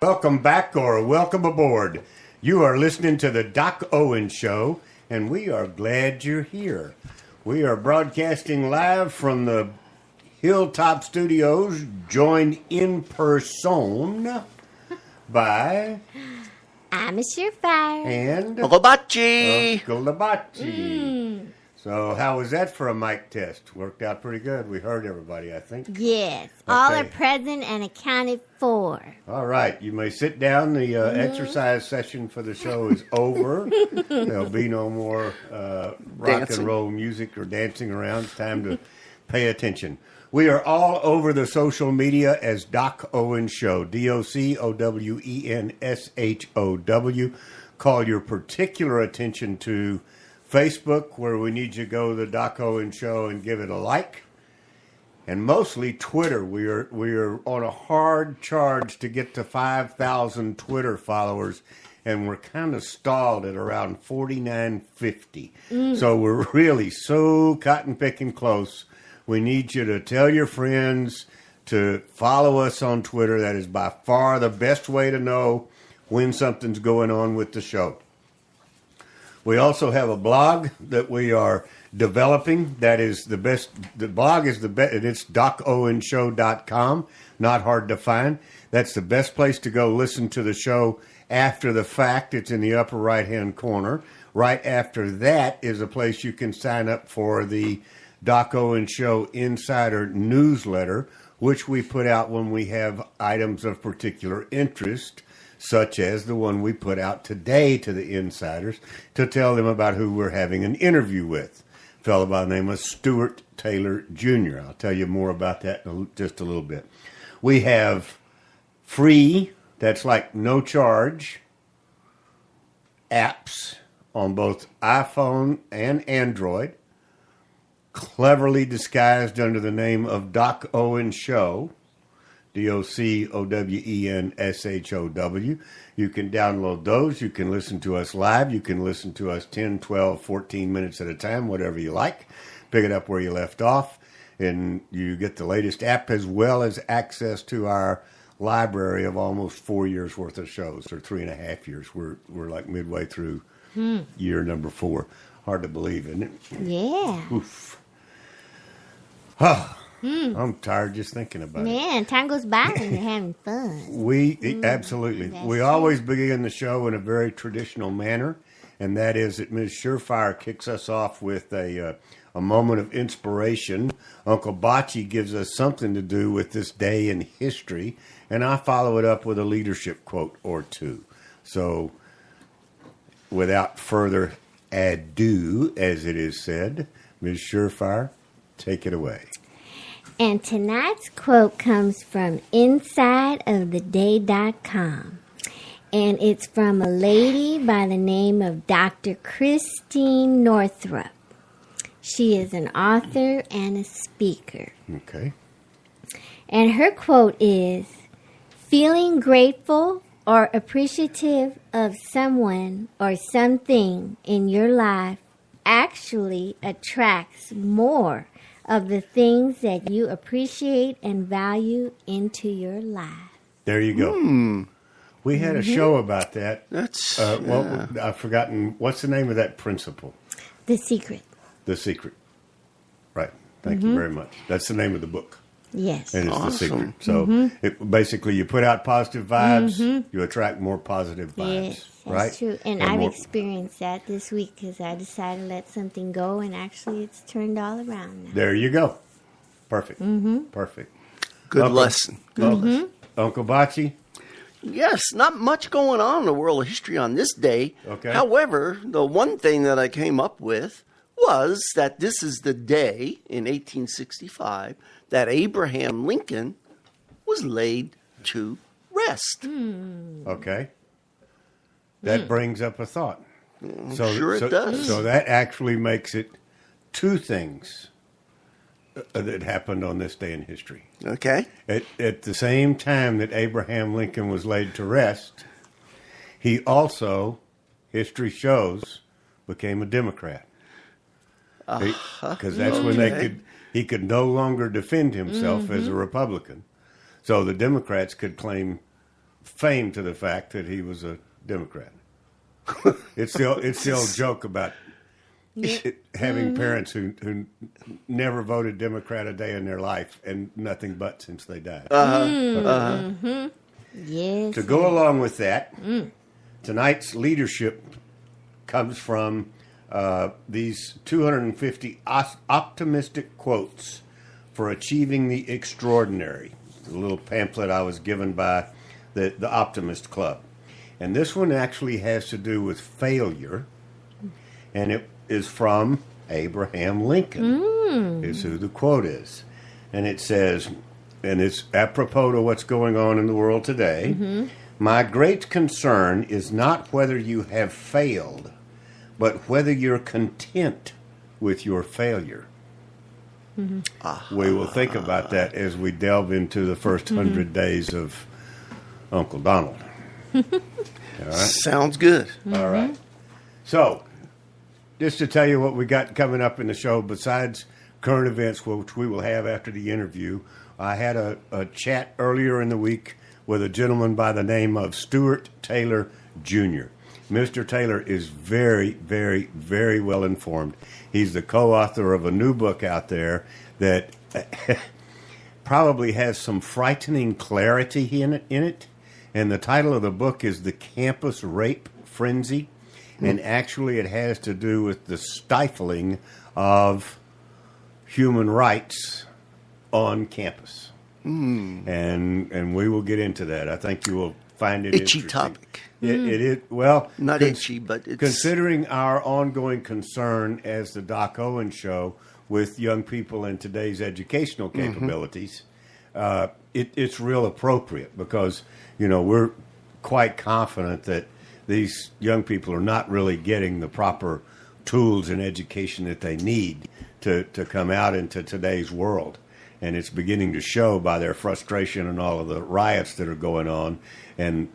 Welcome back or welcome aboard. You are listening to the Doc Owen Show, and we are glad you're here. We are broadcasting live from the Hilltop Studios, joined in person by... I'm a surefire. And... Uncle Bocce. Uncle Labachi. So how was that for a mic test? Worked out pretty good. We heard everybody, I think. Yes. All are present and accounted for. All right. You may sit down. The exercise session for the show is over. There'll be no more rock and roll music or dancing around. It's time to pay attention. We are all over the social media as Doc Owen Show. DOCOWENSHOW. Call your particular attention to Facebook, where we need you to go to the Doc Owen Show and give it a like. And mostly Twitter. We are on a hard charge to get to 5,000 Twitter followers, and we're kind of stalled at around 4,950. So we're really so cotton picking close. We need you to tell your friends to follow us on Twitter. That is by far the best way to know when something's going on with the show. We also have a blog that we are developing. That is the best. The blog is the best. It's docowenshow.com. Not hard to find. That's the best place to go listen to the show after the fact. It's in the upper right-hand corner. Right after that is a place you can sign up for the Doc Owen Show Insider newsletter, which we put out when we have items of particular interest, such as the one we put out today to the insiders to tell them about who we're having an interview with. A fellow by the name of Stuart Taylor Jr. I'll tell you more about that in just a little bit. We have free, that's like no charge, apps on both iPhone and Android, cleverly disguised under the name of Doc Owen Show. DOCOWENSHOW. You can download those. You can listen to us live. You can listen to us 10, 12, 14 minutes at a time, whatever you like. Pick it up where you left off. And you get the latest app as well as access to our library of almost 4 years worth of shows, or 3.5 years. We're like midway through year number 4. Hard to believe, isn't it? Yeah. Oof. I'm tired just thinking about it. Man, time goes by when you're having fun. Absolutely. We always begin the show in a very traditional manner, and that is that Ms. Surefire kicks us off with a moment of inspiration. Uncle Bocce gives us something to do with this day in history, and I follow it up with a leadership quote or two. So, without further ado, as it is said, Ms. Surefire, take it away. And tonight's quote comes from InsideOfTheDay.com. And it's from a lady by the name of Dr. Christine Northrup. She is an author and a speaker. Okay. And her quote is, "Feeling grateful or appreciative of someone or something in your life actually attracts more of the things that you appreciate and value into your life." There you go. We had a show about that. That's I've forgotten. What's the name of that principle? The Secret. The Secret. Right. Thank you very much. That's the name of the book. Yes. And it's Awesome. The Secret. So basically you put out positive vibes, you attract more positive vibes. Yes, that's right? true. And I've experienced that this week because I decided to let something go, and actually it's turned all around now. There you go. Perfect. Perfect. good lesson. Good lesson. Uncle Bocce? Yes, not much going on in the world of history on this day. Okay. However, the one thing that I came up with was that this is the day in 1865 that Abraham Lincoln was laid to rest. Okay. That brings up a thought. Sure it does. So that actually makes it two things that happened on this day in history. Okay. At the same time that Abraham Lincoln was laid to rest, he also, history shows, became a Democrat. Because that's when he could no longer defend himself as a Republican. So the Democrats could claim fame to the fact that he was a Democrat. It's the old joke about having parents who never voted Democrat a day in their life and nothing but since they died. Yes. To go along with that, tonight's leadership comes from these 250 optimistic quotes for achieving the extraordinary. The little pamphlet I was given by the Optimist Club. And this one actually has to do with failure, and it is from Abraham Lincoln, is who the quote is. And it says, and it's apropos to what's going on in the world today, my great concern is not whether you have failed, but whether you're content with your failure. We will think about that as we delve into the first 100 days of Uncle Donald. All right? Sounds good. All right. So, just to tell you what we got coming up in the show, besides current events, which we will have after the interview, I had a chat earlier in the week with a gentleman by the name of Stuart Taylor Jr. Mr. Taylor is very, very, very well informed. He's the co-author of a new book out there that probably has some frightening clarity in it. And the title of the book is The Campus Rape Frenzy. And actually it has to do with the stifling of human rights on campus. And we will get into that. I think you will find it Itchy interesting. topic. It is, well... Not itchy, but it's... Considering our ongoing concern as the Doc Owen Show with young people and today's educational capabilities, it's real appropriate because, we're quite confident that these young people are not really getting the proper tools and education that they need to come out into today's world. And it's beginning to show by their frustration and all of the riots that are going on and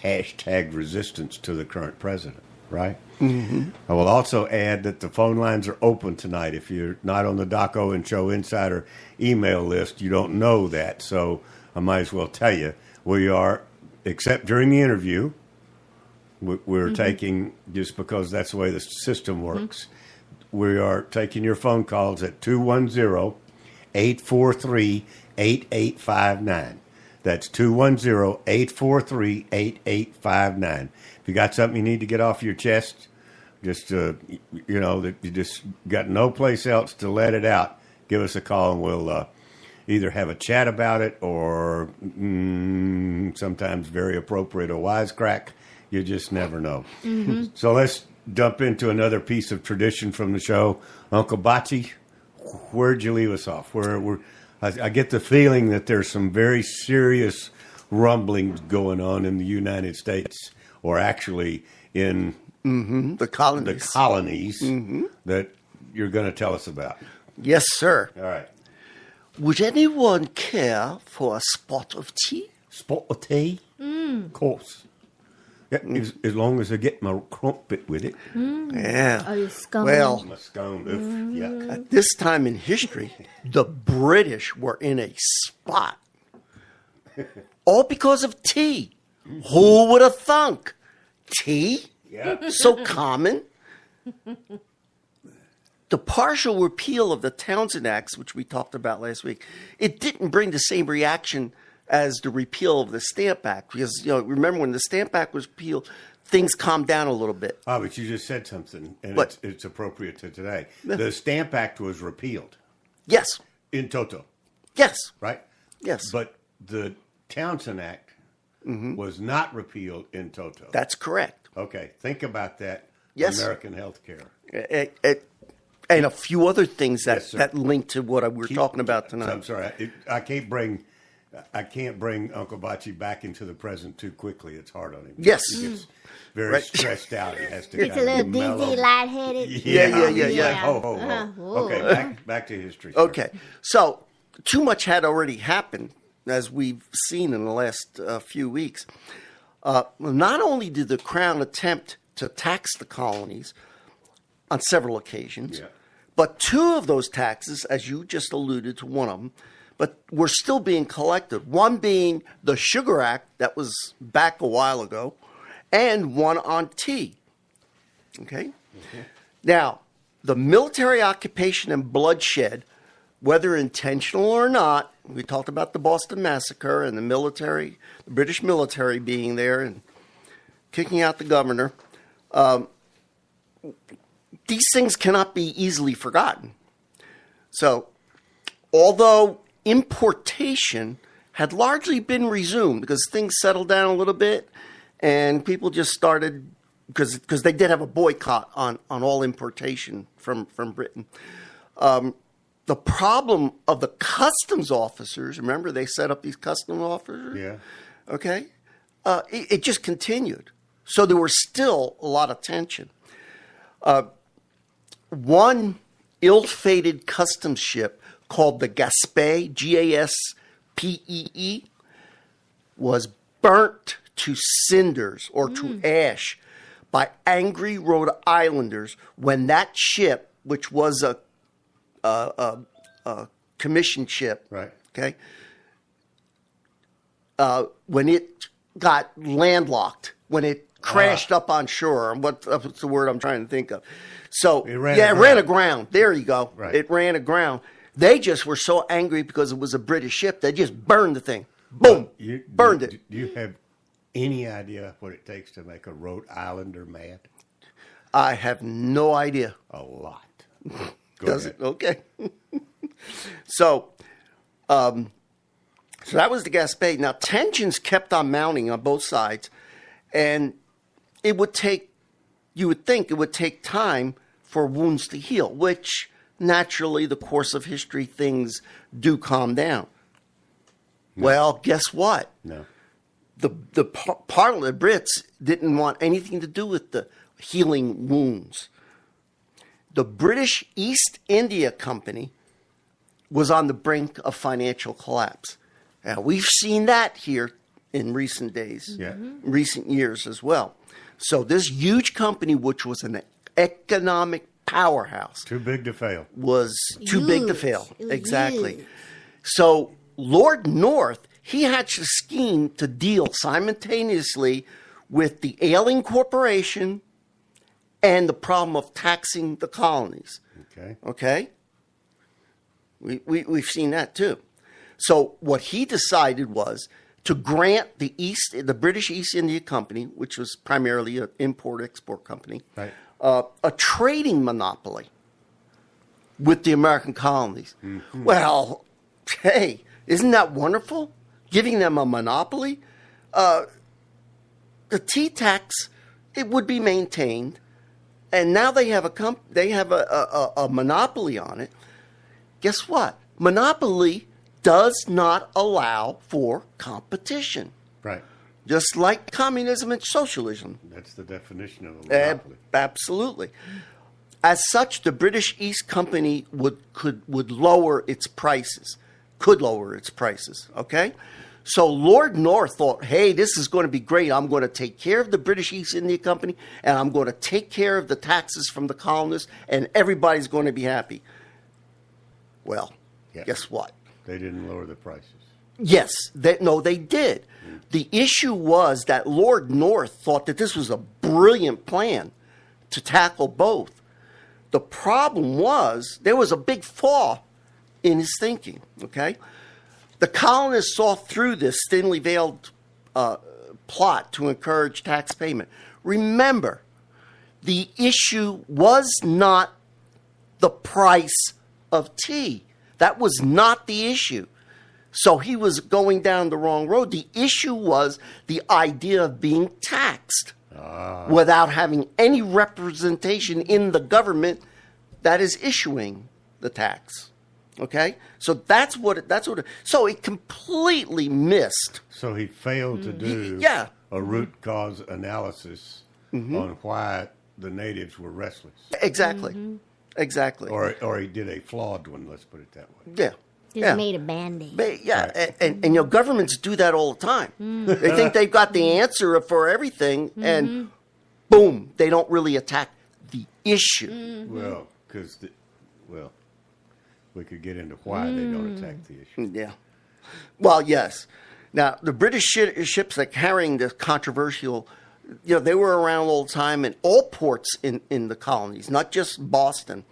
hashtag resistance to the current president, right? I will also add that the phone lines are open tonight. If you're not on the Doc Owen Show Insider email list, you don't know that. So I might as well tell you, we are, except during the interview, we're taking, just because that's the way the system works, we are taking your phone calls at 210-843-8859. That's 210-843-8859. If you got something you need to get off your chest, just, that you just got no place else to let it out, give us a call and we'll either have a chat about it or sometimes very appropriate a wisecrack. You just never know. So let's dump into another piece of tradition from the show. Uncle Bocce, where'd you leave us off? I get the feeling that there's some very serious rumblings going on in the United States, or actually in the colonies. That you're going to tell us about. Yes, sir. All right. Would anyone care for a spot of tea? Spot of tea? Of course. Yeah, as long as I get my crumpet with it. Yeah. Oh, your scone. Well, My scone. Oof, yuck. at this time in history, the British were in a spot. All because of tea. Who would have thunk? Tea? Yeah. So common. The partial repeal of the Townshend Acts, which we talked about last week, it didn't bring the same reaction as the repeal of the Stamp Act. Because, remember when the Stamp Act was repealed, things calmed down a little bit. Oh, but you just said something, and What? it's appropriate to today. The Stamp Act was repealed Yes. in toto, Yes. right? Yes. But the Townshend Act was not repealed in toto. That's correct. Okay, think about that. Yes. American health care. And a few other things that, Yes, sir. that link to what we're talking about tonight. I'm sorry, I can't bring Uncle Bocce back into the present too quickly. It's hard on him. Yes. He gets very Right. stressed out. He has to It's a kind little of mellow. dizzy, lightheaded. Yeah. He's like, ho, ho, ho. Uh-huh. Okay, back to history. Sir. Okay. So, too much had already happened, as we've seen in the last few weeks. Not only did the Crown attempt to tax the colonies on several occasions, Yeah. but two of those taxes, as you just alluded to one of them, but were still being collected. One being the Sugar Act that was back a while ago, and one on tea. Okay? Now, the military occupation and bloodshed, whether intentional or not, we talked about the Boston Massacre and the British military being there and kicking out the governor. These things cannot be easily forgotten. So, although importation had largely been resumed because things settled down a little bit and people just started, because they did have a boycott on all importation from Britain. The problem of the customs officers, remember they set up these customs officers? Yeah. Okay? It just continued. So there was still a lot of tension. One ill-fated customs ship called the Gaspee, Gaspee, was burnt to cinders or to ash by angry Rhode Islanders when that ship, which was a commissioned ship, Right. okay, when it got landlocked, when it crashed up on shore, what's the word I'm trying to think of? So It ran it ran aground. There you go. Right. It ran aground. They just were so angry because it was a British ship, they just burned the thing. Boom, burned it. Do you have any idea what it takes to make a Rhode Islander mad? I have no idea. A lot. Go Does ahead. it? Okay. So that was the Gaspee. Now, tensions kept on mounting on both sides, and you would think it would take time for wounds to heal, which naturally, the course of history, things do calm down. No. Well, guess what? No. The Parliament, the Brits, didn't want anything to do with the healing wounds. The British East India Company was on the brink of financial collapse. Now, we've seen that here in recent days, recent years as well. So this huge company, which was an economic powerhouse, Too big to fail. was too big to fail. It was Exactly. huge. So Lord North, he hatched a scheme to deal simultaneously with the ailing corporation and the problem of taxing the colonies. Okay. Okay? We've seen that too. So what he decided was to grant the British East India Company, which was primarily an import-export company, Right. A trading monopoly with the American colonies. Mm-hmm. Well, hey, isn't that wonderful? Giving them a monopoly. The tea tax, it would be maintained, and now they have a monopoly on it. Guess what? Monopoly does not allow for competition. Right. Just like communism and socialism. That's the definition of a monopoly. Absolutely. As such, the British East Company would lower its prices. Could lower its prices. Okay? So Lord North thought, hey, this is going to be great. I'm going to take care of the British East India Company, and I'm going to take care of the taxes from the colonists, and everybody's going to be happy. Well, guess what? They didn't lower the prices. Yes, they did. The issue was that Lord North thought that this was a brilliant plan to tackle both. The problem was there was a big flaw in his thinking, okay? The colonists saw through this thinly veiled plot to encourage tax payment. Remember, the issue was not the price of tea. That was not the issue. So he was going down the wrong road. The issue was the idea of being taxed without having any representation in the government that is issuing the tax. Okay? So that's what it, so it completely missed. So he failed to do a root cause analysis on why the natives were restless. Exactly. Exactly. Or he did a flawed one, let's put it that way. Yeah. Just made a Band-Aid. And governments do that all the time. They think they've got the answer for everything, and boom, they don't really attack the issue. Well, because, we could get into why they don't attack the issue. Yeah. Well, yes. Now, the British ships that carrying this controversial, they were around all the time in all ports in the colonies, not just Boston.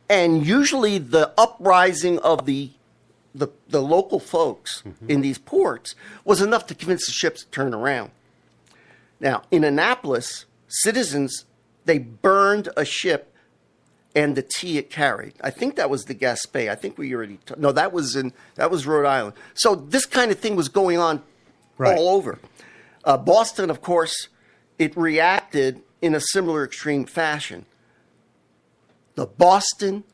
And usually the uprising of the local folks in these ports was enough to convince the ships to turn around. Now, in Annapolis, citizens, they burned a ship and the tea it carried. I think that was the Gaspé. I think we already... No, that was Rhode Island. So this kind of thing was going on all over. Boston, of course, it reacted in a similar extreme fashion. The Boston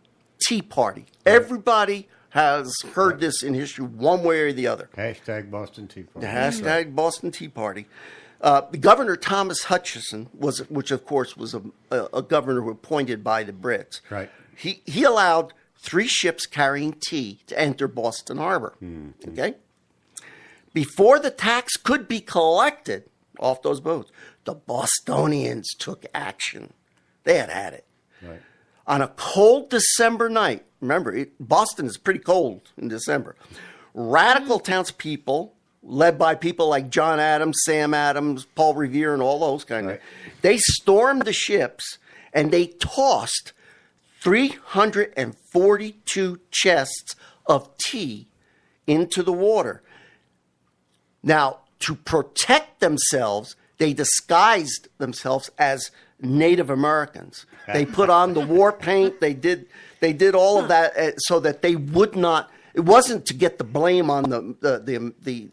Tea Party. Right. Everybody has heard this in history one way or the other. Hashtag Boston Tea Party. The hashtag Boston Tea Party. Governor Thomas Hutchinson, which of course was a governor appointed by the Brits. Right. He allowed 3 ships carrying tea to enter Boston Harbor. Mm-hmm. Okay. Before the tax could be collected off those boats, the Bostonians took action. They had it. Right. On a cold December night, remember, Boston is pretty cold in December. Radical townspeople, led by people like John Adams, Sam Adams, Paul Revere, and all those kind of, they stormed the ships and they tossed 342 chests of tea into the water. Now, to protect themselves, they disguised themselves as Native Americans. They put on the war paint. They did all of that so that they would not. It wasn't to get the blame on the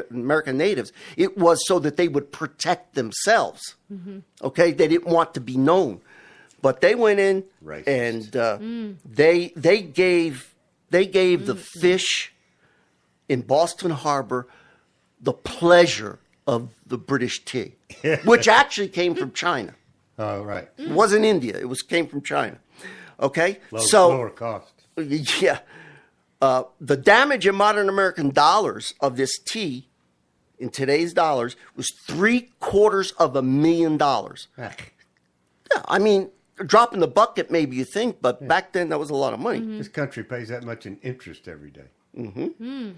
American natives. It was so that they would protect themselves. Mm-hmm. Okay, they didn't want to be known, but they went in and they gave the fish in Boston Harbor the pleasure of the British tea, which actually came from China. Oh, right. It wasn't India. It came from China. Okay? Lower cost. Yeah. The damage in modern American dollars of this tea, in today's dollars, was $750,000. Yeah, I mean, a drop in the bucket, maybe you think, but back then that was a lot of money. Mm-hmm. This country pays that much in interest every day. Mm-hmm.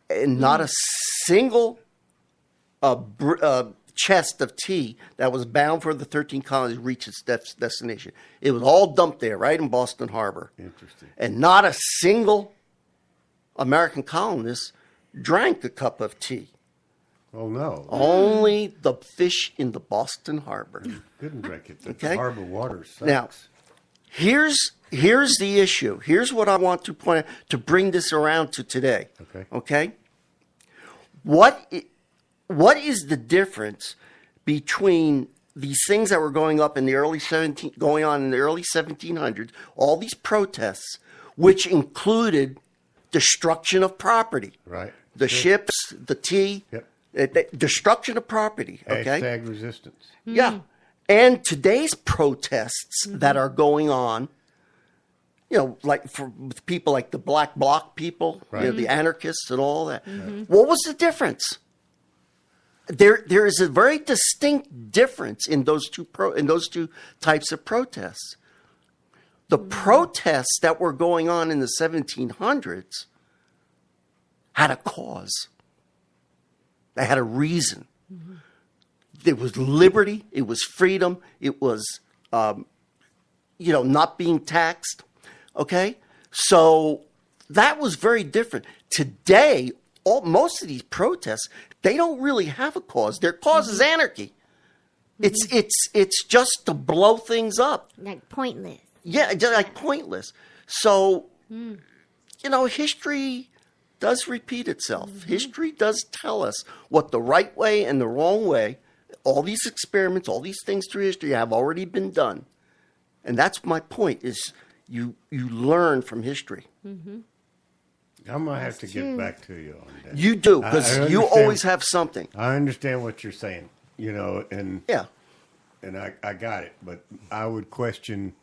And not a single chest of tea that was bound for the 13 colonies reached its destination. It was all dumped there, right in Boston Harbor. Interesting. And not a single American colonist drank a cup of tea. Oh, no. Only the fish in the Boston Harbor. Couldn't drink it. The harbor water sucks. Now, here's the issue. Here's what I want to point out to bring this around to today. Okay? What is the difference between these things that were going on in the early 1700s, all these protests, which included destruction of property, right? The ships, the tea, destruction of property. Okay, hashtag resistance. Yeah, and today's protests that are going on, like for people like the Black Bloc people, the anarchists and all that. Mm-hmm. What was the difference? There is a very distinct difference in those two types of protests. The protests that were going on in the 1700s had a cause. They had a reason. Mm-hmm. It was liberty. It was freedom. It was, not being taxed. Okay? So that was very different. Today, most of these protests, they don't really have a cause. Their cause is anarchy. Mm-hmm. It's just to blow things up. Like pointless. Yeah, like pointless. So, history does repeat itself. Mm-hmm. History does tell us what the right way and the wrong way, all these experiments, all these things through history have already been done. And that's my point, is you learn from history. Mm-hmm. I'm going to have to get back to you on that. You do, because you always have something. I understand what you're saying, and yeah, and I got it, but I would question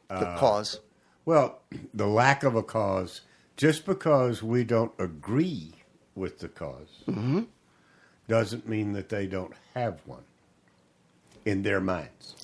the cause. Well, the lack of a cause, just because we don't agree with the cause, doesn't mean that they don't have one in their minds.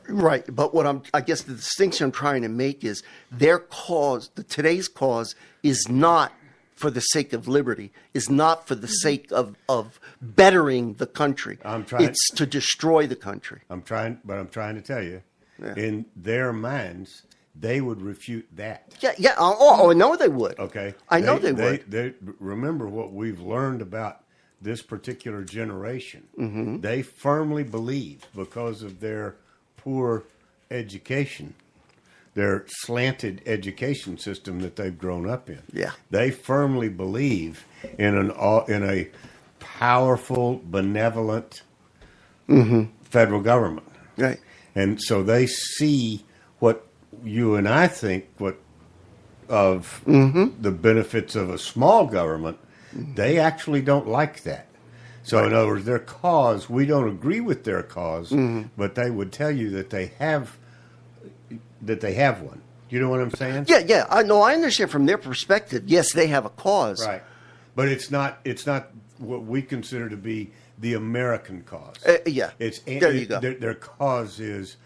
Right, but I guess the distinction I'm trying to make is their cause, today's cause, is not for the sake of liberty, is not for the sake of bettering the country. It's to destroy the country. I'm trying to tell you, in their minds, they would refute that. Yeah. Oh, I know they would. Okay. I know they would. They remember what we've learned about this particular generation. Mm-hmm. They firmly believe, because of their poor education, their slanted education system that they've grown up in. Yeah. They firmly believe in a powerful, benevolent federal government. Right. And so they see what you and I think of the benefits of a small government. They actually don't like that. So in other words, their cause, we don't agree with their cause, but they would tell you that they have one. You know what I'm saying? Yeah. I know. I understand from their perspective. Yes, they have a cause. Right. But it's not what we consider to be the American cause. Yeah. There you go. Their cause is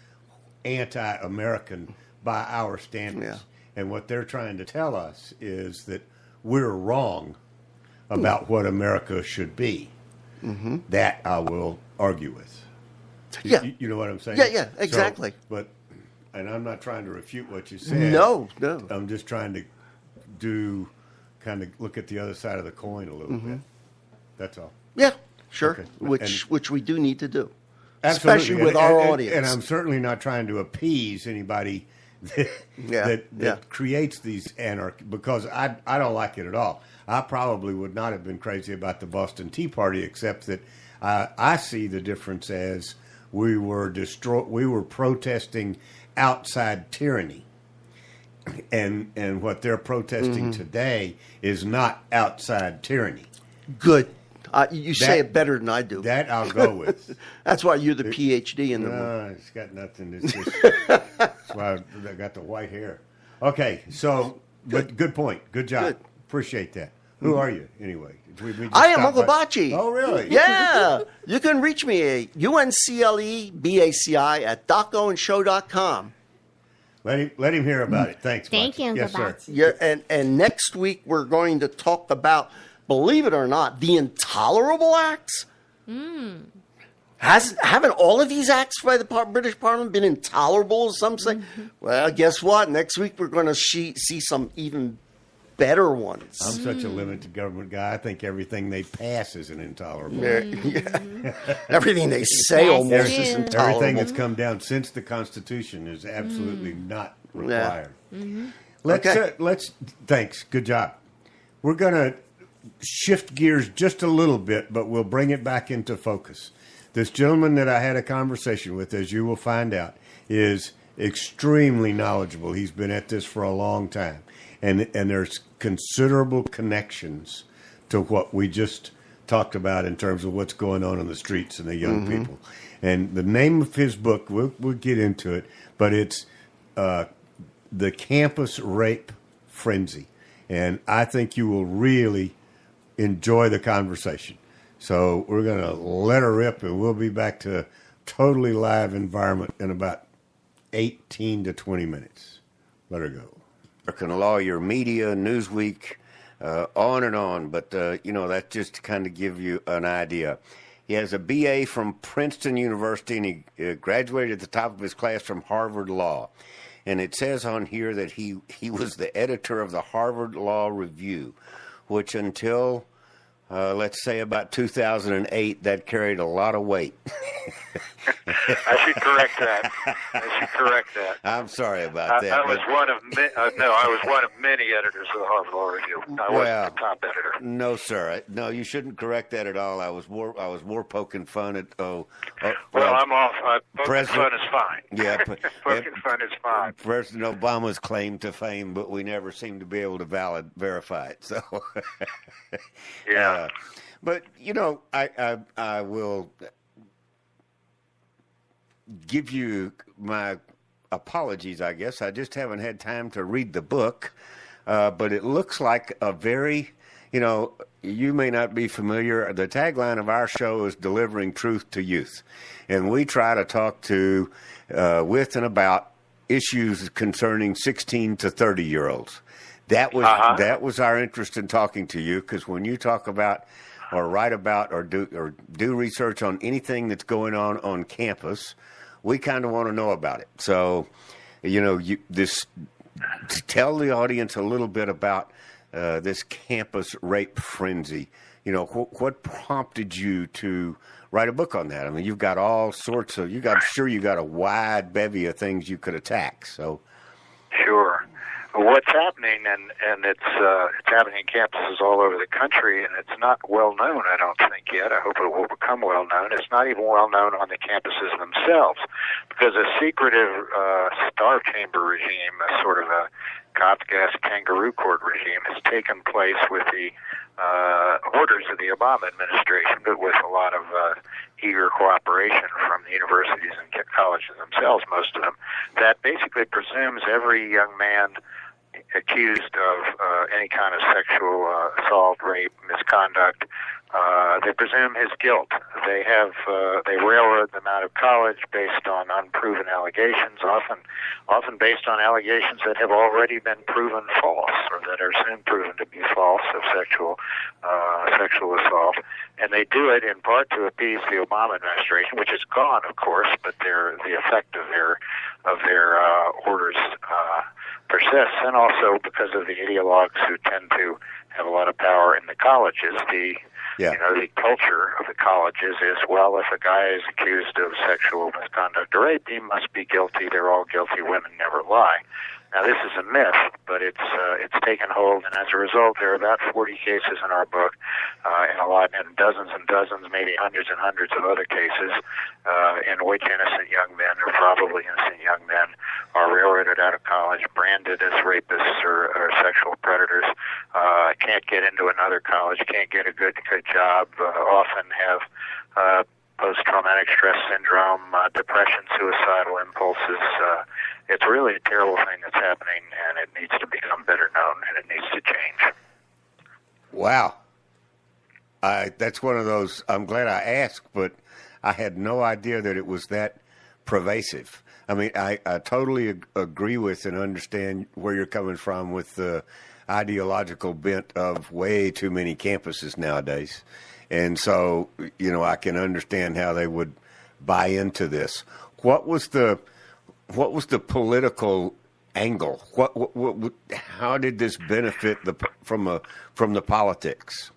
anti-American by our standards. Yeah. And what they're trying to tell us is that we're wrong about what America should be. Mm-hmm. That I will argue with. Yeah. You know what I'm saying? Yeah, exactly. And I'm not trying to refute what you said. No. I'm just trying to look at the other side of the coin a little bit. That's all. Yeah, sure. Okay. Which we do need to do. Absolutely. Especially with our audience. And I'm certainly not trying to appease anybody that creates these anarchy, because I don't like it at all. I probably would not have been crazy about the Boston Tea Party, except that I see the difference as we were protesting outside tyranny. And what they're protesting today is not outside tyranny. Good. You say it better than I do. That I'll go with. That's why you're the PhD in the room. No, it's got nothing. It's just that's why I got the white hair. Okay, so but good point. Good job. Good. Appreciate that. Who are you anyway? We just I am stopped Uncle by- Bocce. Oh, really? Yeah. You can reach me at UNCLEBACI@DocOandShow.com. Let him hear about it. Thanks. Thank Bocce. you, Uncle Yes, sir. Bocce. Yeah, and next week we're going to talk about, believe it or not, the intolerable acts. Haven't all of these acts by the British Parliament been intolerable, as some say? Well, guess what? Next week we're going to see some even better ones. I'm such a limited government guy. I think everything they pass is an intolerable. Everything they say Yes, almost it is is. intolerable. Everything that's come down since the Constitution is absolutely not required. Let's thanks. Good job. We're going to shift gears just a little bit, but we'll bring it back into focus. This gentleman that I had a conversation with, as you will find out, is extremely knowledgeable. He's been at this for a long time. And there's considerable connections to what we just talked about in terms of what's going on in the streets and the young people. And the name of his book, we'll get into it, but it's The Campus Rape Frenzy. And I think you will really enjoy the conversation. So we're going to let her rip, and we'll be back to a totally live environment in about 18 to 20 minutes. Let her go. American Lawyer, Media, Newsweek, on and on. But, that's just to kind of give you an idea. He has a BA from Princeton University, and he graduated at the top of his class from Harvard Law. And it says on here that he was the editor of the Harvard Law Review, which until, let's say, about 2008, that carried a lot of weight. I should correct that. I'm sorry about that. I was one of many editors of the Harvard Law Review. I wasn't the top editor. No, sir. No, you shouldn't correct that at all. I was more poking fun at. Well, I'm off. Poking fun is fine. Yeah, poking fun is fine. President Obama's claim to fame, but we never seem to be able to verify it. So, yeah. But I will give you my apologies, I guess. I just haven't had time to read the book, but it looks like a very you may not be familiar. The tagline of our show is delivering truth to youth. And we try to talk to, with and about issues concerning 16 to 30-year-olds. That was our interest in talking to you, because when you talk about or write about or do research on anything that's going on campus, we kind of want to know about it. So, tell the audience a little bit about this campus rape frenzy. What prompted you to write a book on that? I mean, you've got all sorts of, you got a wide bevy of things you could attack. So, sure. What's happening, and it's happening in campuses all over the country, and it's not well known, I don't think, yet. I hope it will become well known. It's not even well known on the campuses themselves, because a secretive star chamber regime, a sort of a Kafkaesque kangaroo court regime, has taken place with the orders of the Obama administration, but with a lot of eager cooperation from the universities and colleges themselves, most of them, that basically presumes every young man accused of any kind of sexual assault, rape, misconduct, they presume his guilt. They railroad them out of college based on unproven allegations, often based on allegations that have already been proven false or that are soon proven to be false of sexual assault. And they do it in part to appease the Obama administration, which is gone, of course, but the effect of their orders persists, and also because of the ideologues who tend to have a lot of power in the colleges. The culture of the colleges is, well, if a guy is accused of sexual misconduct or rape, he must be guilty. They're all guilty. Women never lie. Now, this is a myth, but it's taken hold, and as a result, there are about 40 cases in our book, and dozens and dozens, maybe hundreds and hundreds of other cases in which innocent young men, or probably innocent young men, are railroaded out of college, branded as rapists or sexual predators, can't get into another college, can't get a good job, often have post-traumatic stress syndrome, depression, suicidal impulses. It's really a terrible thing that's happening, and it needs to become better known, and it needs to change. Wow. That's one of those, I'm glad I asked, but I had no idea that it was that pervasive. I mean, I totally agree with and understand where you're coming from with the ideological bent of way too many campuses nowadays. And so, I can understand how they would buy into this. What was the political angle? How did this benefit from the politics?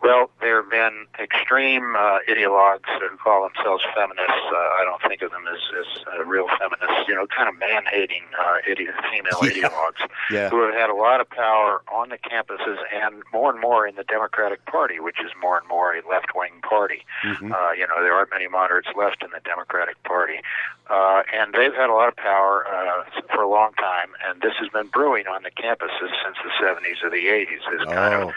Well, there have been extreme ideologues who call themselves feminists. I don't think of them as real feminists, kind of man-hating female ideologues who have had a lot of power on the campuses and more in the Democratic Party, which is more and more a left-wing party. Mm-hmm. There aren't many moderates left in the Democratic Party. And they've had a lot of power for a long time, and this has been brewing on the campuses since the 70s or the 80s, this kind of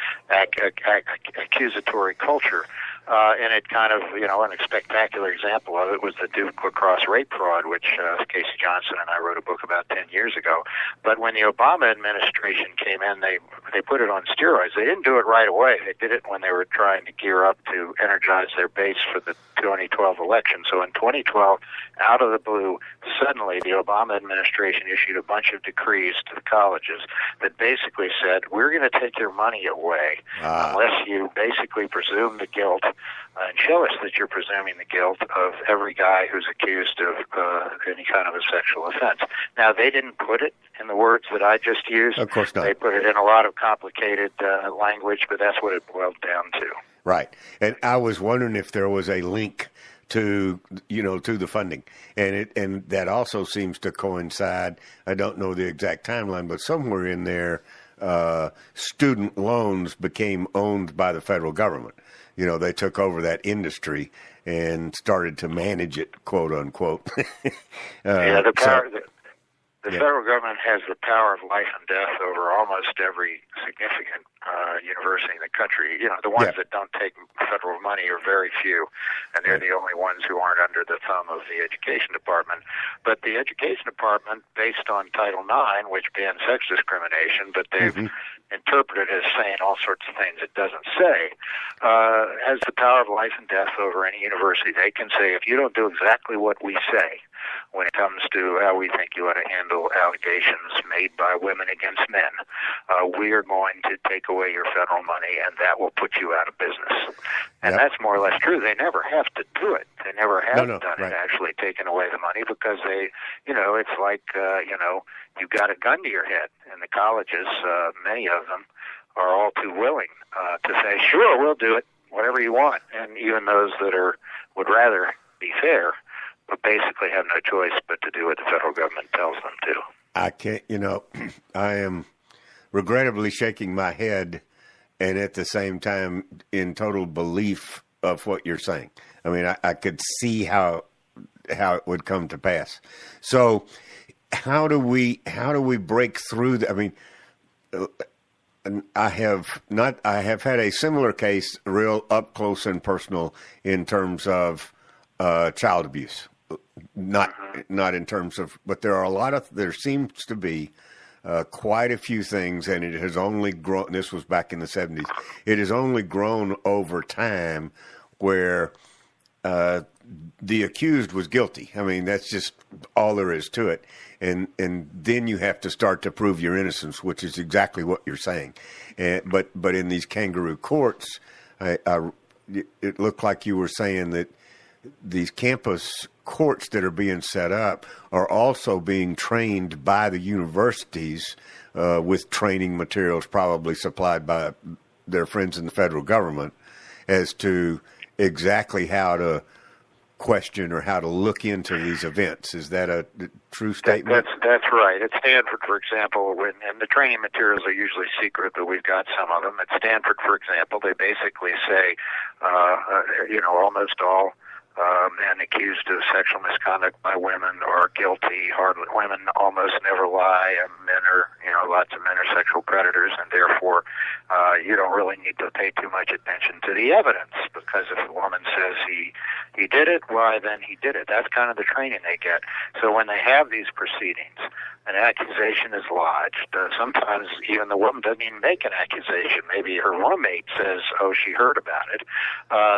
accusatory culture. And it kind of, a spectacular example of it was the Duke lacrosse rape fraud, which Casey Johnson and I wrote a book about 10 years ago. But when the Obama administration came in, they put it on steroids. They didn't do it right away. They did it when they were trying to gear up to energize their base for the 2012 election. So in 2012, out of the blue, suddenly the Obama administration issued a bunch of decrees to the colleges that basically said, we're going to take your money away unless you basically presume the guilt and show us that you're presuming the guilt of every guy who's accused of any kind of a sexual offense. Now, they didn't put it in the words that I just used. Of course not. They put it in a lot of complicated language, but that's what it boiled down to. Right. And I was wondering if there was a link to the funding. And that also seems to coincide. I don't know the exact timeline, but somewhere in there, student loans became owned by the federal government. They took over that industry and started to manage it, quote unquote. The federal government has the power of life and death over almost every significant university in the country. The ones Yeah. that don't take federal money are very few, and they're the only ones who aren't under the thumb of the education department. But the education department, based on Title IX, which bans sex discrimination, but they've interpreted it as saying all sorts of things it doesn't say, has the power of life and death over any university. They can say, if you don't do exactly what we say when it comes to how we think you ought to handle allegations made by women against men, we are going to take away your federal money, and that will put you out of business. And Yep. that's more or less true. They never have to do it. They never have done right. it, actually taken away the money, because they, it's like, you've got a gun to your head. And the colleges, many of them, are all too willing to say, sure, we'll do it, whatever you want. And even those that would rather be fair, but basically have no choice but to do what the federal government tells them to. I can't, I am regrettably shaking my head and at the same time in total belief of what you're saying. I mean, I could see how it would come to pass. So how do we break through I mean, I have had a similar case real up close and personal in terms of child abuse. Not in terms of, but there seems to be quite a few things, and it has only grown. This was back in the 70s. It has only grown over time where the accused was guilty. I mean, that's just all there is to it. And then you have to start to prove your innocence, which is exactly what you're saying. But in these kangaroo courts, it looked like you were saying that these campus courts that are being set up are also being trained by the universities with training materials probably supplied by their friends in the federal government as to exactly how to question or how to look into these events. Is that a true statement? That's right. At Stanford, for example, and the training materials are usually secret, but we've got some of them. At Stanford, for example, they basically say, almost all men accused of sexual misconduct by women are guilty. Hardly women almost never lie, and men are, lots of men are sexual predators, and therefore you don't really need to pay too much attention to the evidence, because if a woman says he did it, why then he did it. That's kind of the training they get. So when they have these proceedings, an accusation is lodged. Sometimes even the woman doesn't even make an accusation. Maybe her roommate says, she heard about it.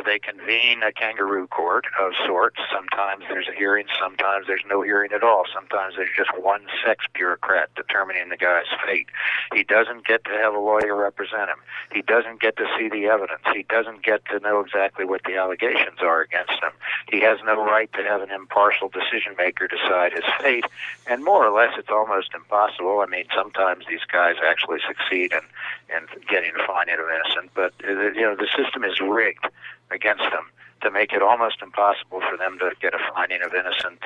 They convene a kangaroo court of sorts. Sometimes there's a hearing. Sometimes there's no hearing at all. Sometimes there's just one sex bureaucrat determining the guy's fate. He doesn't get to have a lawyer represent him. He doesn't get to see the evidence. He doesn't get to know exactly what the allegations are against him. He has no right to have an impartial decision maker decide his fate. And more or less, it's almost impossible. I mean, sometimes these guys actually succeed in getting a finding of innocent, but the system is rigged against them to make it almost impossible for them to get a finding of innocent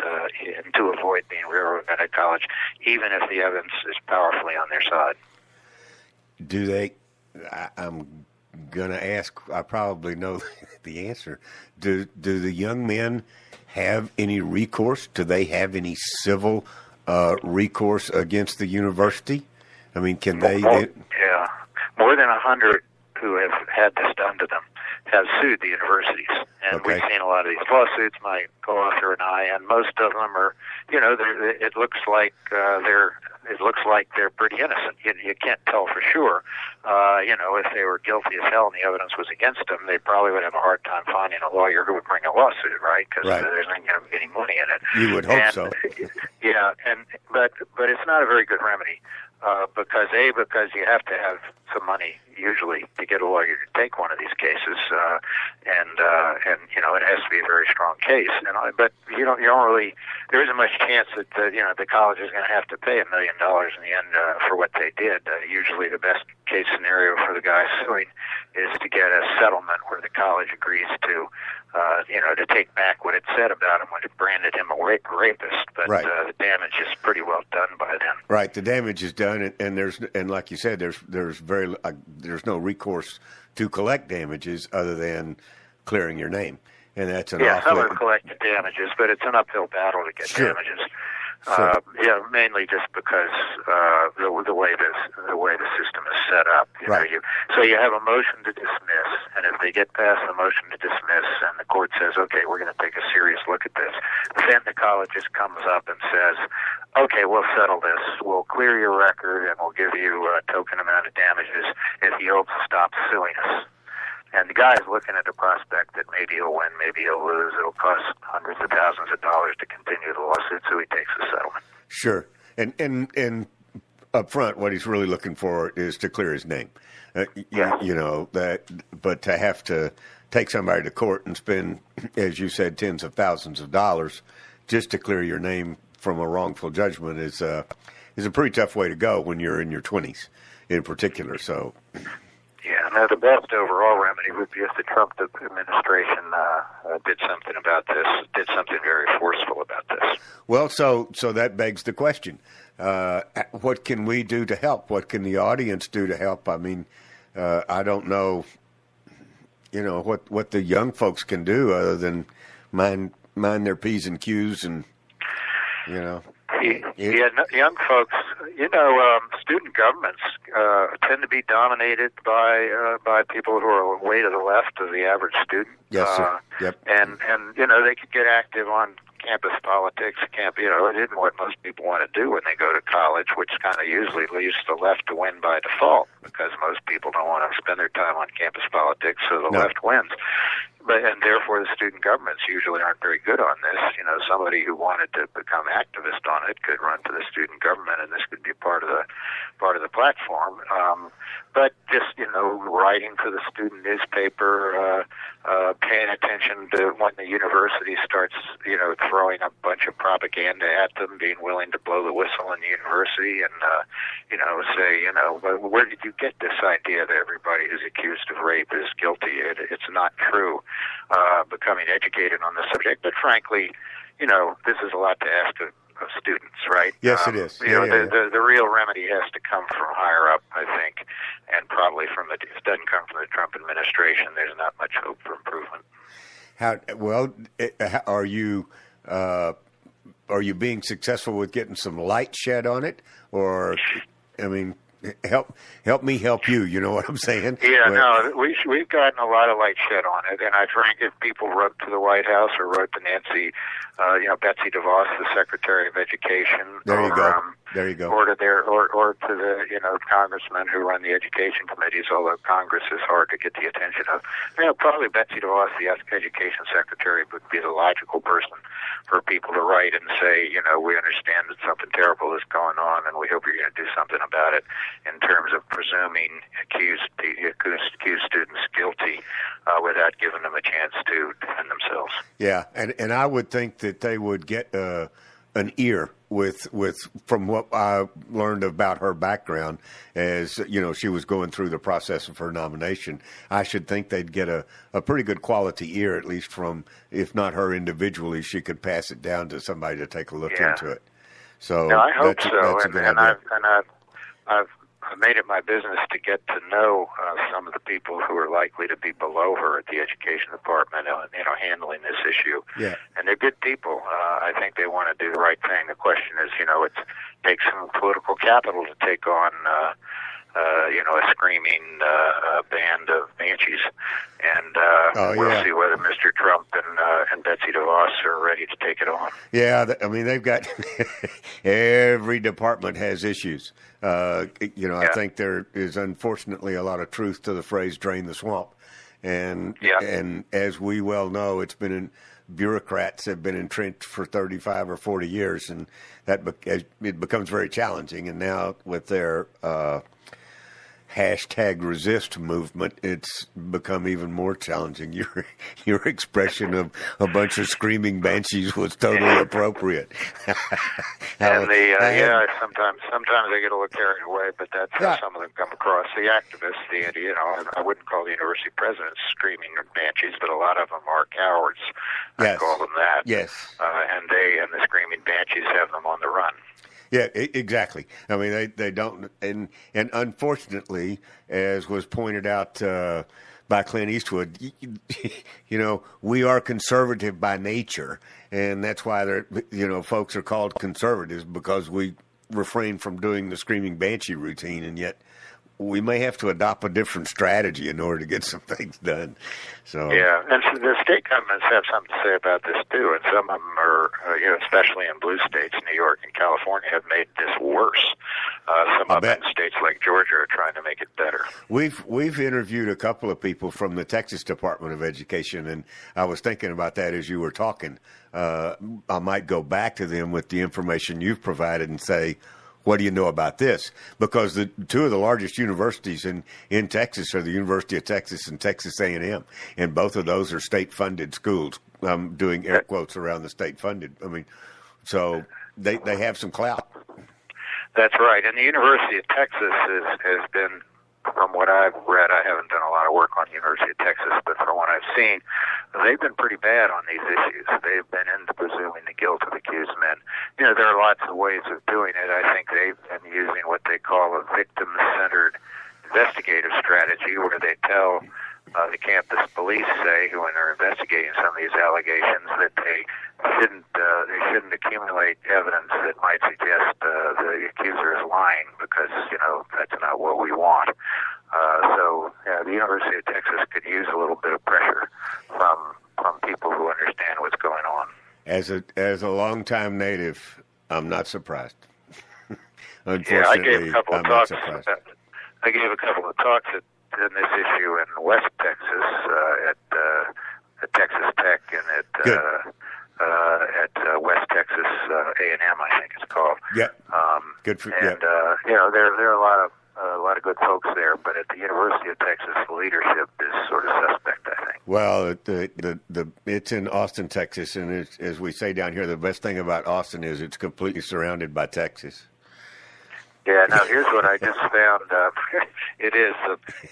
and to avoid being railroaded out of college, even if the evidence is powerfully on their side. Do they? I'm going to ask. I probably know the answer. Do the young men have any recourse? Do they have any civil recourse against the university? I mean, can they? Yeah, more than 100 who have had this done to them have sued the universities, and we've seen a lot of these lawsuits. My co-author and I, and most of them are, it looks like they're pretty innocent. You can't tell for sure. If they were guilty as hell and the evidence was against them, they probably would have a hard time finding a lawyer who would bring a lawsuit, right? Because there's not going to be any money in it. You would hope so. Yeah, but it's not a very good remedy. Because you have to have some money usually to get a lawyer to take one of these cases, and it has to be a very strong case. But you don't really, there isn't much chance that the college is going to have to pay $1 million in the end for what they did. Usually, the best case scenario for the guy suing is to get a settlement where the college agrees to take back what it said about him when it branded him a rapist. But the damage is pretty well done by then. Right, the damage is done, and like you said, there's no recourse to collect damages other than clearing your name, and that's an some are collected damages, but it's an uphill battle to get damages. Sure. Mainly just because the way the system is set up. Right. So you have a motion to dismiss, and if they get past the motion to dismiss, and the court says, "Okay, we're going to take a serious look at this," then the college just comes up and says, "Okay, we'll settle this. We'll clear your record, and we'll give you a token amount of damages if you'll stop suing us." And the guy's looking at the prospect that maybe he'll win, maybe he'll lose. It'll cost hundreds of thousands of dollars to continue the lawsuit, so he takes the settlement. Sure. And up front, what he's really looking for is to clear his name. Yes. But to have to take somebody to court and spend, as you said, tens of thousands of dollars just to clear your name from a wrongful judgment is a pretty tough way to go when you're in your 20s, in particular. So. Yeah, no, the best overall remedy would be if the Trump administration did something about this, did something very forceful about this. Well, so that begs the question: what can we do to help? What can the audience do to help? I mean, I don't know, what the young folks can do other than mind their P's and Q's and. Young folks, student governments tend to be dominated by people who are way to the left of the average student. Yes, sir. Yep. And they could get active on campus politics. It isn't what most people want to do when they go to college, which kind of usually leaves the left to win by default because most people don't want to spend their time on campus politics, so the left wins. And therefore, the student governments usually aren't very good on this. Somebody who wanted to become activist on it could run for the student government, and this could be part of the platform. But just writing for the student newspaper, paying attention to when the university starts, throwing a bunch of propaganda at them, being willing to blow the whistle in the university, and say, where did you get this idea that everybody who's accused of rape is guilty? It's not true. Becoming educated on the subject, but frankly, this is a lot to ask of students, right? Yes, it is. The real remedy has to come from higher up, I think, and probably if it doesn't come from the Trump administration, there's not much hope for improvement. Are you being successful with getting some light shed on it, or help me help you? You know what I'm saying? Yeah, we've gotten a lot of light shed on it, and I think if people wrote to the White House or wrote to Nancy, Betsy DeVos, the Secretary of Education, there you go, or to the congressmen who run the education committees, although Congress is hard to get the attention of. Probably Betsy DeVos, the Education Secretary, would be the logical person for people to write and say, we understand that something terrible is going on, and we hope you're going to do something about it in terms of presuming accused students guilty without giving them a chance to defend themselves. Yeah, and I would think that they would get an ear with from what I learned about her background, as she was going through the process of her nomination. I should think they'd get a pretty good quality ear, at least from, if not her individually, she could pass it down to somebody to take a look into it. So no, I hope so. That's a good idea. I've made it my business to get to know some of the people who are likely to be below her at the education department, handling this issue. Yeah. And they're good people. I think they want to do the right thing. The question is, it takes some political capital to take on, a screaming band of banshees. And we'll see whether Mr. Trump and Betsy DeVos are ready to take it on. Yeah, they've got every department has issues. I think there is unfortunately a lot of truth to the phrase "drain the swamp," and as we well know, bureaucrats have been entrenched for 35 or 40 years, and it becomes very challenging. And now with their #resist movement, it's become even more challenging. Your expression of a bunch of screaming banshees was totally appropriate. And sometimes they get a little carried away, but that's how some of them come across. The activists, I wouldn't call the university presidents screaming banshees, but a lot of them are cowards. I call them that. Yes. And the screaming banshees have them on the run. Yeah, exactly. They don't, and unfortunately, as was pointed out by Clint Eastwood, we are conservative by nature, and that's why folks are called conservatives, because we refrain from doing the screaming banshee routine, and yet we may have to adopt a different strategy in order to get some things done. So yeah, and so the state governments have something to say about this too, and some of them are, especially in blue states, New York and California, have made this worse. Some of them states like Georgia are trying to make it better. We've interviewed a couple of people from the Texas Department of Education, and I was thinking about that as you were talking. I might go back to them with the information you've provided and say, what do you know about this? Because the two of the largest universities in Texas are the University of Texas and Texas A&M, and both of those are state-funded schools. I'm doing air quotes around the state-funded. I mean, so they have some clout. That's right, and the University of Texas has been, from what I've read, I haven't done a lot of work on the University of Texas, but from what I've seen, they've been pretty bad on these issues. They've been into presuming the guilt of accused men. There are lots of ways of doing it. I think they've been using what they call a victim-centered investigative strategy, where they tell the campus police, say, when they're investigating some of these allegations, that they shouldn't accumulate evidence that might suggest the accuser is lying, because that's not what we want. So the University of Texas could use a little bit of pressure from people who understand what's going on. As a longtime native, I'm not surprised. Unfortunately, yeah, I gave a couple of talks. I gave a couple of talks in this issue in West Texas at Texas Tech and at West Texas A&M, I think it's called. Yeah. Good for you. And there are a lot of good folks there, but at the University of Texas, the leadership is sort of suspect, I think. Well, it's in Austin, Texas, and as we say down here, the best thing about Austin is it's completely surrounded by Texas. Yeah, now here's what I just found.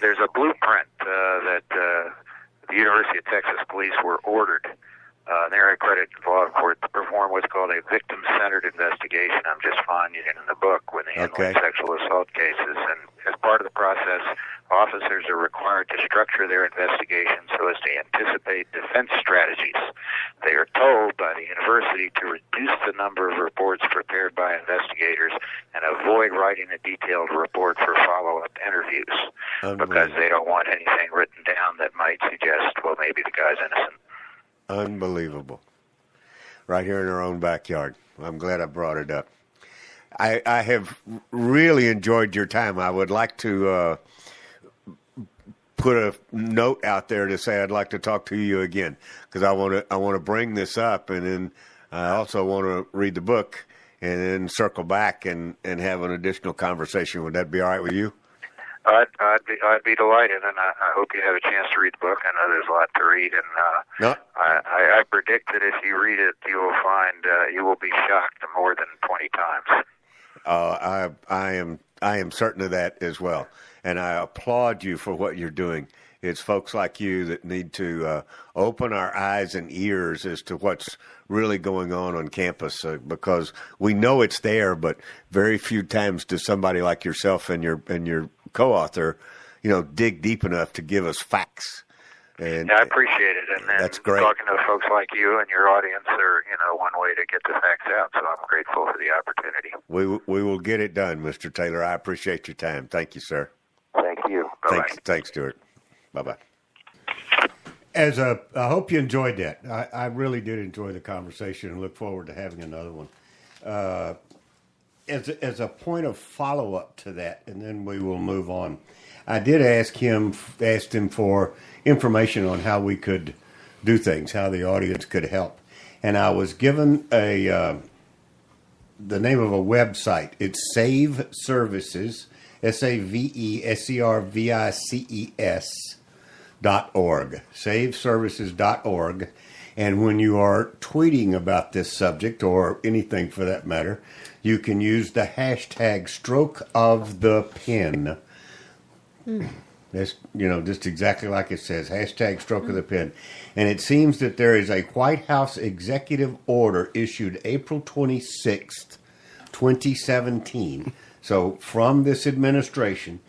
There's a blueprint that the University of Texas police were ordered. They're accredited law court to perform what's called a victim-centered investigation. I'm just finding it in the book when they handle sexual assault cases. And as part of the process, officers are required to structure their investigation so as to anticipate defense strategies. They are told by the university to reduce the number of reports prepared by investigators and avoid writing a detailed report for follow-up interviews, because they don't want anything written down that might suggest, well, maybe the guy's innocent. Unbelievable. Right here in our own backyard. I'm glad I brought it up. I have really enjoyed your time. I would like to put a note out there to say I'd like to talk to you again, because I want to bring this up, and then I also want to read the book and then circle back and have an additional conversation. Would that be all right with you? I'd be delighted, and I hope you have a chance to read the book. I know there's a lot to read, and I predict that if you read it, you will find you will be shocked more than 20 times. I am certain of that as well, and I applaud you for what you're doing. It's folks like you that need to open our eyes and ears as to what's really going on campus, because we know it's there, but very few times does somebody like yourself and your co-author, dig deep enough to give us facts. And I appreciate it, and that's great. Talking to folks like you and your audience are, one way to get the facts out. So I'm grateful for the opportunity. We will get it done, Mr. Taylor. I appreciate your time. Thank you, sir. Thank you. Bye-bye. Thanks, Stuart. Bye-bye. I hope you enjoyed that. I really did enjoy the conversation and look forward to having another one. As a point of follow-up to that, and then we will move on, I did asked him for information on how we could do things, how the audience could help. And I was given the name of a website. It's Save Services, SAVEServices.org, saveservices.org. And when you are tweeting about this subject, or anything for that matter, you can use the hashtag #StrokeOfThePen. That's, just exactly like it says, hashtag #StrokeOfThePen. And it seems that there is a White House executive order issued April 26th, 2017. So from this administration,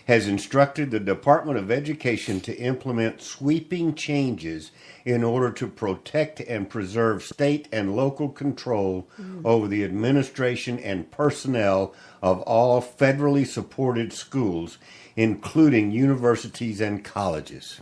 has instructed the Department of Education to implement sweeping changes in order to protect and preserve state and local control over the administration and personnel of all federally supported schools, including universities and colleges.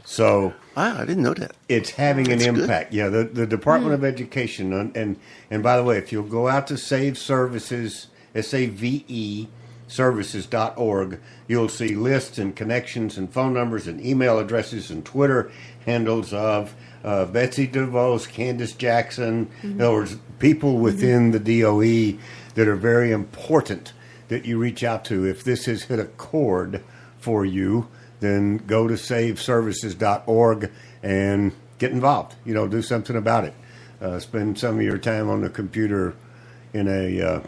So Wow, I didn't know that. it's having an That's good. impact. Yeah, the Department of Education, and by the way, if you'll go out to Save Services, SAVE services.org, you'll see lists and connections and phone numbers and email addresses and Twitter handles of Betsy DeVos, Candace Jackson. In other words, people within the DOE that are very important that you reach out to. If this has hit a chord for you, then go to saveservices.org and get involved. Do something about it. Spend some of your time on the computer in a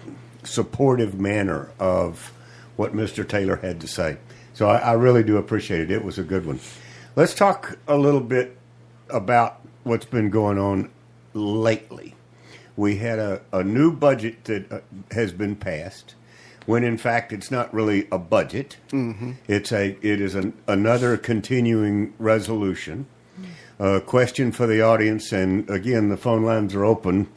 supportive manner of what Mr. Taylor had to say. So I really do appreciate it. It was a good one. Let's talk a little bit about what's been going on lately. We had a new budget that has been passed, when in fact it's not really a budget. It is another continuing resolution. Question for the audience, and again, the phone lines are open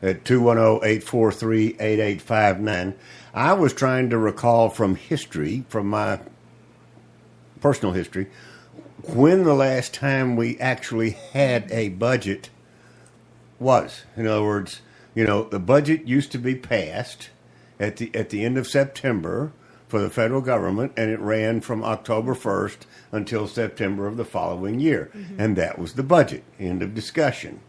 at 210-843-8859. I was trying to recall from history, from my personal history, when the last time we actually had a budget was. In other words, the budget used to be passed at the end of September for the federal government, and it ran from October 1st until September of the following year. And that was the budget. End of discussion.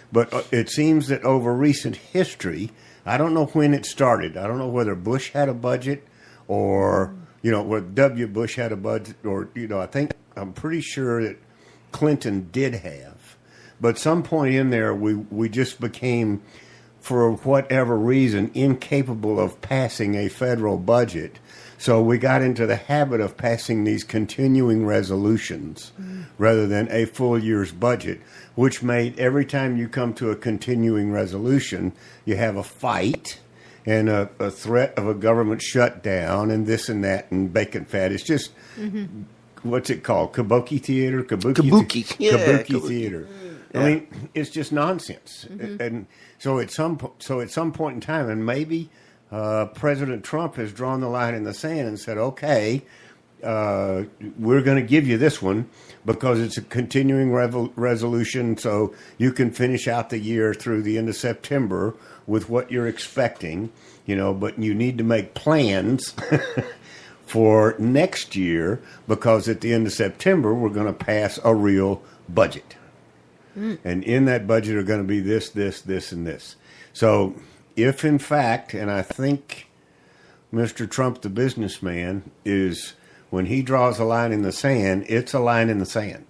But it seems that over recent history, I don't know when it started. I don't know whether Bush had a budget or, whether W. Bush had a budget or, I'm pretty sure that Clinton did have. But some point in there, we just became, for whatever reason, incapable of passing a federal budget. So we got into the habit of passing these continuing resolutions rather than a full year's budget, which made every time you come to a continuing resolution, you have a fight and a threat of a government shutdown and this and that and bacon fat. It's just, what's it called? Kabuki theater? Kabuki. Yeah, Kabuki theater. I mean, it's just nonsense. And so at some point in time, and maybe President Trump has drawn the line in the sand and said, okay, we're going to give you this one because it's a continuing resolution, so you can finish out the year through the end of September with what you're expecting, but you need to make plans for next year because at the end of September, we're going to pass a real budget. And in that budget are going to be this, this, this, and this. So if in fact, and I think Mr. Trump, the businessman, is when he draws a line in the sand, it's a line in the sand.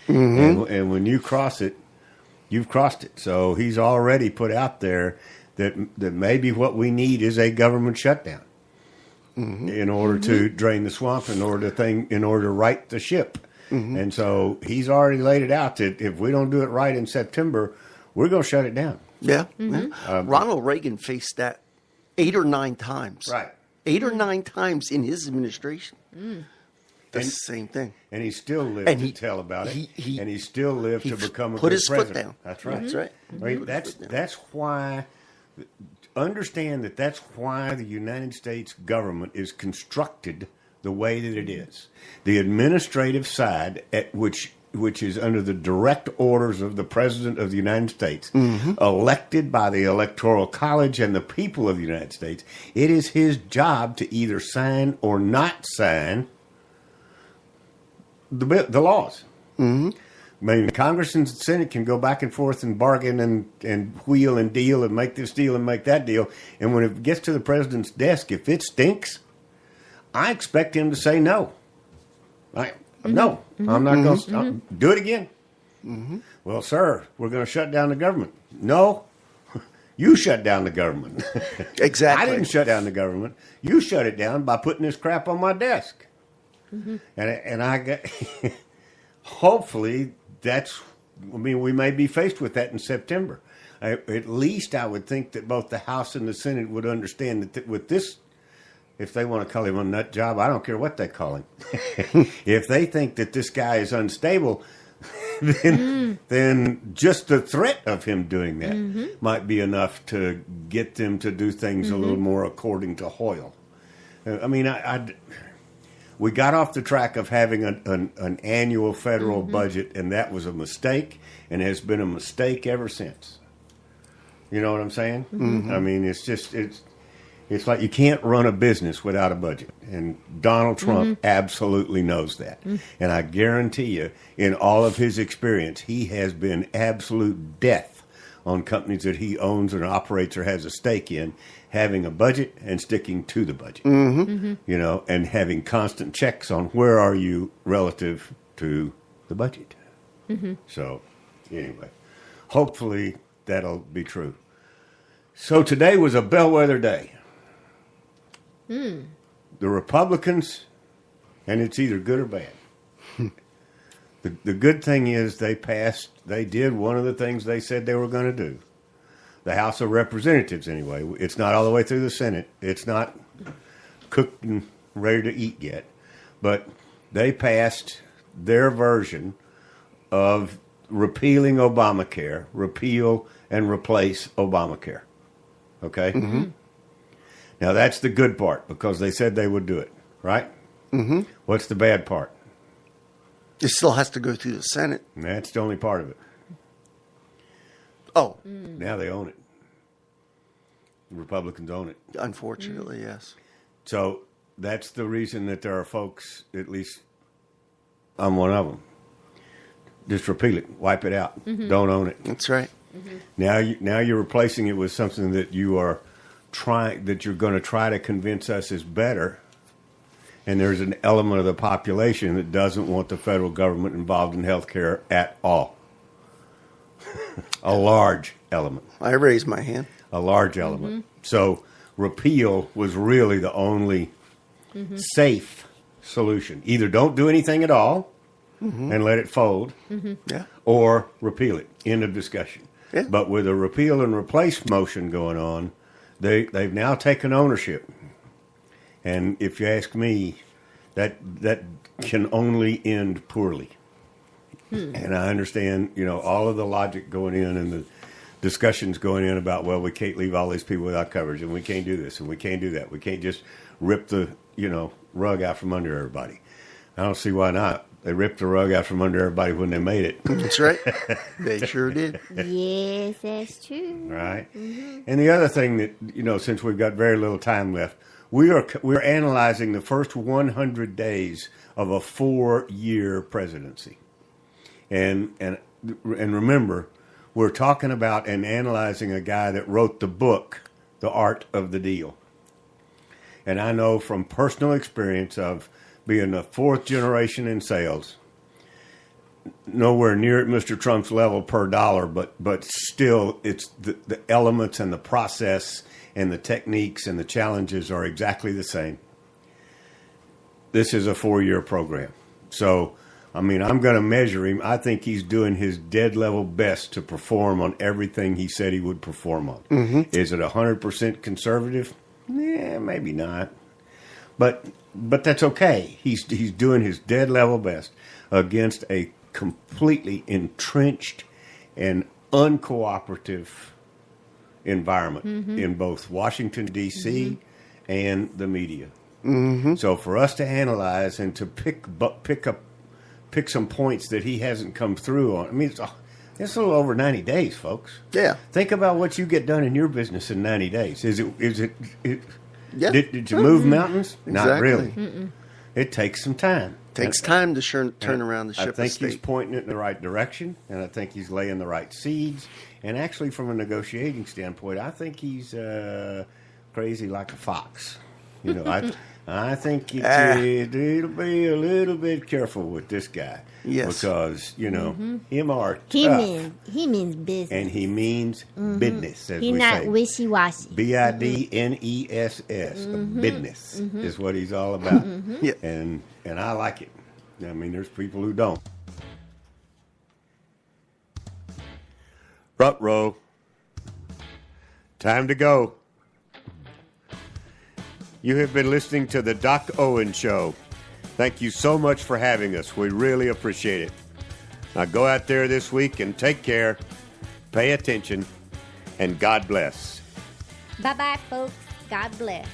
And when you cross it, you've crossed it. So he's already put out there that maybe what we need is a government shutdown in order to drain the swamp, in order to right the ship. And so he's already laid it out that if we don't do it right in September, we're going to shut it down. Yeah. Ronald Reagan faced that 8 or 9 times. Right. 8 or 9 times in his administration. That's the same thing. And he still lived to tell about it. And he still lived to become a good president. Put his foot down. That's right. That's right. Right. That's why. Understand that's why the United States government is constructed the way that it is. The administrative side, which is under the direct orders of the President of the United States, elected by the Electoral College and the people of the United States, it is his job to either sign or not sign the laws. I mean, Congress and Senate can go back and forth and bargain and wheel and deal and make this deal and make that deal. And when it gets to the president's desk, if it stinks, I expect him to say no. No, I'm not going to do it again. Well, sir, we're going to shut down the government. No, you shut down the government. Exactly. I didn't shut down the government. You shut it down by putting this crap on my desk. And I got, hopefully we may be faced with that in September. At least I would think that both the House and the Senate would understand that with this if they want to call him a nut job, I don't care what they call him. If they think that this guy is unstable, then just the threat of him doing that might be enough to get them to do things a little more according to Hoyle. I mean, we got off the track of having an annual federal budget, and that was a mistake, and has been a mistake ever since. You know what I'm saying? I mean, it's like you can't run a business without a budget, and Donald Trump absolutely knows that. And I guarantee you, in all of his experience, he has been absolute death on companies that he owns and operates or has a stake in, having a budget and sticking to the budget. You know, and having constant checks on where are you relative to the budget. So, anyway, hopefully that'll be true. So today was a bellwether day. The Republicans, and it's either good or bad. The good thing is they did one of the things they said they were going to do. The House of Representatives, anyway. It's not all the way through the Senate. It's not cooked and ready to eat yet. But they passed their version of repealing Obamacare, repeal and replace Obamacare. Okay? Now, that's the good part, because they said they would do it, right? What's the bad part? It still has to go through the Senate. And that's the only part of it. Oh. Now they own it. The Republicans own it. Unfortunately, yes. So that's the reason that there are folks, at least I'm one of them, just repeal it, wipe it out, don't own it. That's right. Now you're replacing it with something that you're going to try to convince us is better. And there's an element of the population that doesn't want the federal government involved in health care at all. A large element. I raised my hand. A large element. So repeal was really the only safe solution. Either don't do anything at all and let it fold, Yeah. or repeal it. End of discussion. Yeah. But with a repeal and replace motion going on, they've now taken ownership. And if you ask me, that can only end poorly. And I understand, all of the logic going in and the discussions going in about, well, we can't leave all these people without coverage, and we can't do this, and we can't do that. We can't just rip the, rug out from under everybody. I don't see why not. They ripped the rug out from under everybody when they made it. That's right. They sure did. Yes, that's true. Right. And the other thing that, since we've got very little time left, we're analyzing the first 100 days of a 4-year presidency. And remember, we're talking about and analyzing a guy that wrote the book, The Art of the Deal. And I know from personal experience of being the 4th generation in sales, nowhere near at Mr. Trump's level per dollar, but still it's the elements and the process and the techniques and the challenges are exactly the same. This is a 4-year program. So, I'm going to measure him. I think he's doing his dead level best to perform on everything he said he would perform on. Is it 100% conservative? Yeah, maybe not. But that's okay. He's doing his dead level best against a completely entrenched and uncooperative environment in both Washington, D.C. and the media. So for us to analyze and to pick some points that he hasn't come through on, it's a little over 90 days, folks. Yeah. Think about what you get done in your business in 90 days. Is it Yeah. Did you move mountains? Not Exactly. really. It takes some time. Takes time to turn around the ship I think of state. he's pointing it in the right direction, and I think he's laying the right seeds. And actually, from a negotiating standpoint, I think he's crazy like a fox. I think it'll be a little bit careful with this guy. Yes. Because, him are He tough. means business. And he means business, as He's we not say. wishy-washy. BIDNESS. Business is what he's all about. Yeah. And I like it. There's people who don't. Front row. Time to go. You have been listening to the Doc Owen Show. Thank you so much for having us. We really appreciate it. Now go out there this week and take care, pay attention, and God bless. Bye-bye, folks. God bless.